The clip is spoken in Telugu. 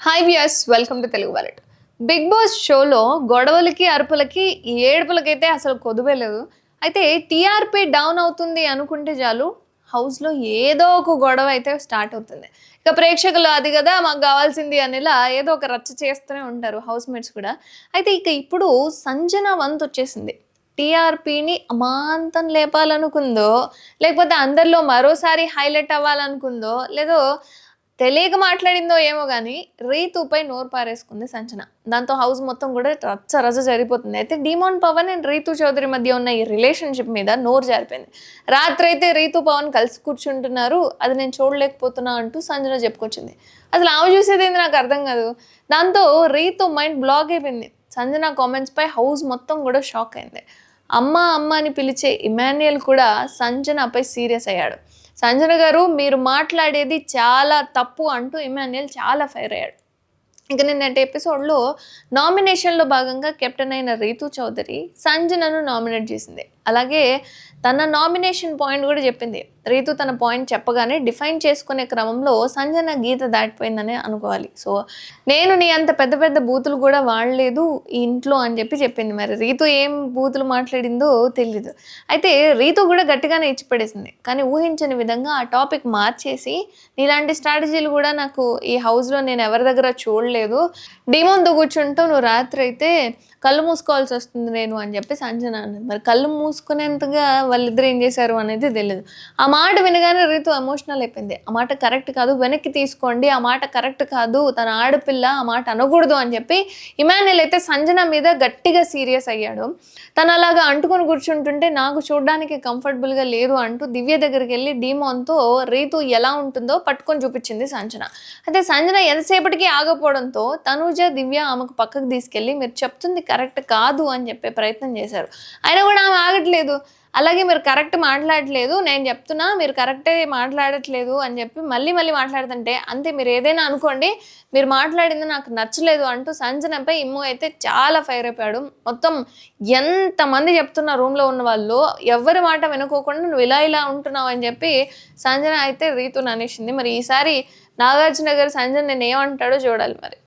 Hi viewers, welcome to Telugu wallet. Big boss షోలో గొడవలకి అరుపులకి ఏడుపులకైతే అసలు కొదువే లేదు. అయితే టీఆర్పీ డౌన్ అవుతుంది అనుకుంటే చాలు, హౌస్లో ఏదో ఒక గొడవ అయితే స్టార్ట్ అవుతుంది. ఇక ప్రేక్షకులు అది కదా మాకు కావాల్సింది అనేలా ఏదో ఒక రచ్చ చేస్తూనే ఉంటారు హౌస్ మేట్స్ కూడా. అయితే ఇప్పుడు సంజన వంతు వచ్చేసింది. టీఆర్పీని అమాంతం లేపాలనుకుందో, లేకపోతే అందరిలో మరోసారి హైలైట్ అవ్వాలనుకుందో, లేదో తెలియక మాట్లాడిందో ఏమో గానీ, రీతూపై నోరు పారేసుకుంది సంజన. దాంతో హౌస్ మొత్తం కూడా రచ్చ రచ్చ జరిగిపోతుంది. అయితే డీమాన్ పవన్ అండ్ రీతూ చౌదరి మధ్య ఉన్న ఈ రిలేషన్‌షిప్ మీద నోరు జారిపోయింది. రాత్రైతే రీతూ, పవన్ కలిసి కూర్చుంటున్నారు. అది నేను చూడలేకపోతున్నా అంటూ సంజన చెప్పుకొచ్చింది. అసలు ఆమె చూసేదేంది నాకు అర్థం కాదు. దాంతో రీతూ మైండ్ బ్లాక్ అయిపోయింది. సంజన కామెంట్స్‌పై హౌస్ మొత్తం కూడా షాక్ అయింది. అమ్మ అమ్మ అని పిలిచే ఇమాన్యుయల్ కూడా సంజనపై సీరియస్ అయ్యాడు. సంజన గారు మీరు మాట్లాడేది చాలా తప్పు అంటూ ఇమాన్యుయల్ చాలా ఫైర్ అయ్యాడు. ఇక నిన్నటి ఎపిసోడ్లో నామినేషన్లో భాగంగా కెప్టెన్ అయిన రీతూ చౌదరి సంజనను నామినేట్ చేసింది. అలాగే తన నామినేషన్ పాయింట్ కూడా చెప్పింది. రీతు తన పాయింట్ చెప్పగానే డిఫైన్ చేసుకునే క్రమంలో సంజన గీత దాటిపోయిందని అనుకోవాలి. సో నేను నీ అంత పెద్ద పెద్ద బూతులు కూడా వాడలేదు ఈ ఇంట్లో అని చెప్పింది. మరి రీతు ఏం బూతులు మాట్లాడిందో తెలీదు. అయితే రీతు కూడా గట్టిగానే ఇచ్చిపడేసింది. కానీ ఊహించని విధంగా ఆ టాపిక్ మార్చేసి, నీలాంటి స్ట్రాటజీలు కూడా నాకు ఈ హౌస్లో నేను ఎవరి దగ్గర చూడలేదు, డిమోన్తో కూర్చుంటూ నువ్వు రాత్రి అయితే కళ్ళు మూసుకోవాల్సి వస్తుంది నేను అని చెప్పి సంజన అన్నది. మరి కళ్ళు మూసుకునేంతగా వాళ్ళిద్దరు ఏం చేశారు అనేది తెలియదు. ఆ మాట వినగానే రీతు ఎమోషనల్ అయిపోయింది. ఆ మాట కరెక్ట్ కాదు, వెనక్కి తీసుకోండి, ఆ మాట కరెక్ట్ కాదు, తన ఆడపిల్ల ఆ మాట అనకూడదు అని చెప్పి ఇమాన్యుయల్ అయితే సంజన మీద గట్టిగా సీరియస్ అయ్యాడు. తను అలాగా అంటుకొని కూర్చుంటుంటే నాకు చూడడానికి కంఫర్టబుల్గా లేదు అంటూ దివ్య దగ్గరికి వెళ్ళి డీమోన్తో రీతు ఎలా ఉంటుందో పట్టుకొని చూపించింది సంజన. అయితే సంజన ఎంతసేపటికి ఆగపోవడంతో తనూజ, దివ్య ఆమెకు పక్కకు తీసుకెళ్ళి మీరు చెప్తుంది కరెక్ట్ కాదు అని చెప్పే ప్రయత్నం చేశారు. అయినా కూడా ఆమె ఆగట్లేదు. అలాగే మీరు కరెక్ట్ మాట్లాడట్లేదు, నేను చెప్తున్నా మీరు కరెక్టే మాట్లాడట్లేదు అని చెప్పి మళ్ళీ మాట్లాడుతుంటే, అంతే మీరు ఏదైనా అనుకోండి, మీరు మాట్లాడింది నాకు నచ్చలేదు అంటూ సంజనపై ఇమ్ము అయితే చాలా ఫైర్ అయిపోయాడు. మొత్తం ఎంతమంది చెప్తున్న రూమ్లో ఉన్న వాళ్ళు ఎవరి మాట వినుకోకుండా నువ్వు ఇలా ఉంటున్నావు అని చెప్పి సంజన అయితే రీతుని అనేసింది. మరి ఈసారి నాగార్జున గారు సంజన నేను ఏమంటాడో చూడాలి మరి.